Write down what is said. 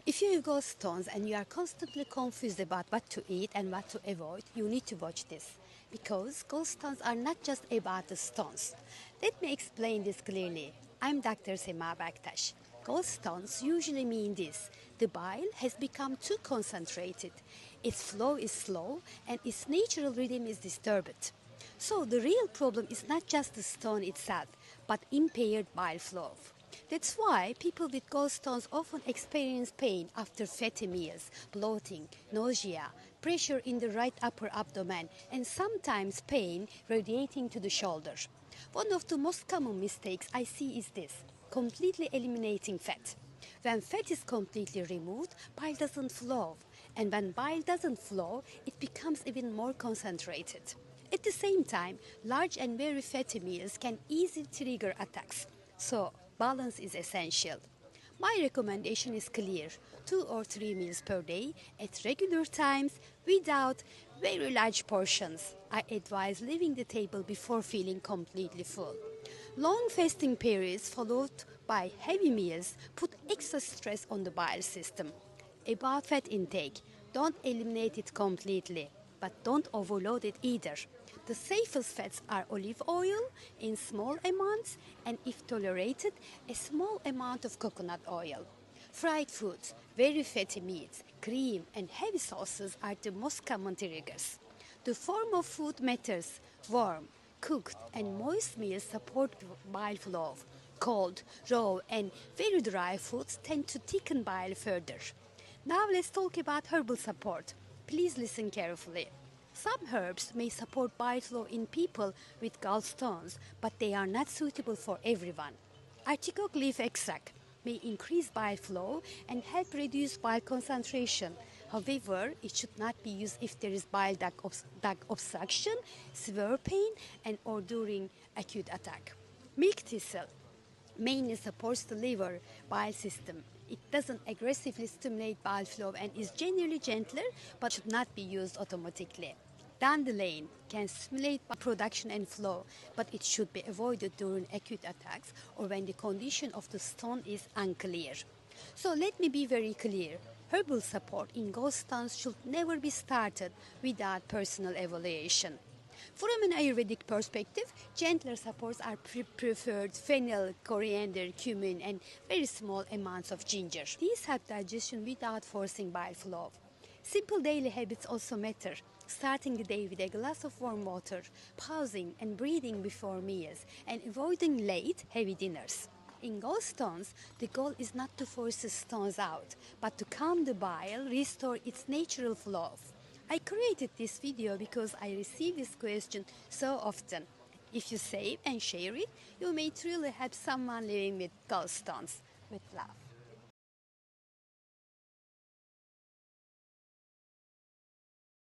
If you have gallstones and you are constantly confused about what to eat and what to avoid, you need to watch this. Because gallstones are not just about the stones. Let me explain this clearly. I'm Dr. Sema Baktash. Gallstones usually mean this. The bile has become too concentrated. Its flow is slow and its natural rhythm is disturbed. So the real problem is not just the stone itself, but impaired bile flow. That's why people with gallstones often experience pain after fatty meals, bloating, nausea, pressure in the right upper abdomen, and sometimes pain radiating to the shoulder. One of the most common mistakes I see is this: completely eliminating fat. When fat is completely removed, bile doesn't flow, and when bile doesn't flow, it becomes even more concentrated. At the same time, large and very fatty meals can easily trigger attacks. So, balance is essential. My recommendation is clear: 2 or 3 meals per day at regular times without very large portions. I advise leaving the table before feeling completely full. Long fasting periods followed by heavy meals put extra stress on the bile system. About fat intake, don't eliminate it completely, but don't overload it either. The safest fats are olive oil in small amounts, and if tolerated, a small amount of coconut oil. Fried foods, very fatty meats, cream, and heavy sauces are the most common triggers. The form of food matters. Warm, cooked, and moist meals support bile flow. Cold, raw, and very dry foods tend to thicken bile further. Now let's talk about herbal support. Please listen carefully. Some herbs may support bile flow in people with gallstones, but they are not suitable for everyone. Artichoke leaf extract may increase bile flow and help reduce bile concentration. However, it should not be used if there is bile duct obstruction, severe pain, and or during acute attack. Milk thistle mainly supports the liver bile system. It doesn't aggressively stimulate bile flow and is generally gentler but should not be used automatically. Dandelion can stimulate bile production and flow, but it should be avoided during acute attacks or when the condition of the stone is unclear. So let me be very clear. Herbal support in gallstones should never be started without personal evaluation. From an Ayurvedic perspective, gentler supports are preferred: fennel, coriander, cumin, and very small amounts of ginger. These help digestion without forcing bile flow. Simple daily habits also matter. Starting the day with a glass of warm water, pausing and breathing before meals, and avoiding late, heavy dinners. In gallstones, the goal is not to force the stones out, but to calm the bile, restore its natural flow. I created this video because I receive this question so often. If you save and share it, you may truly help someone living with gallstones. With love.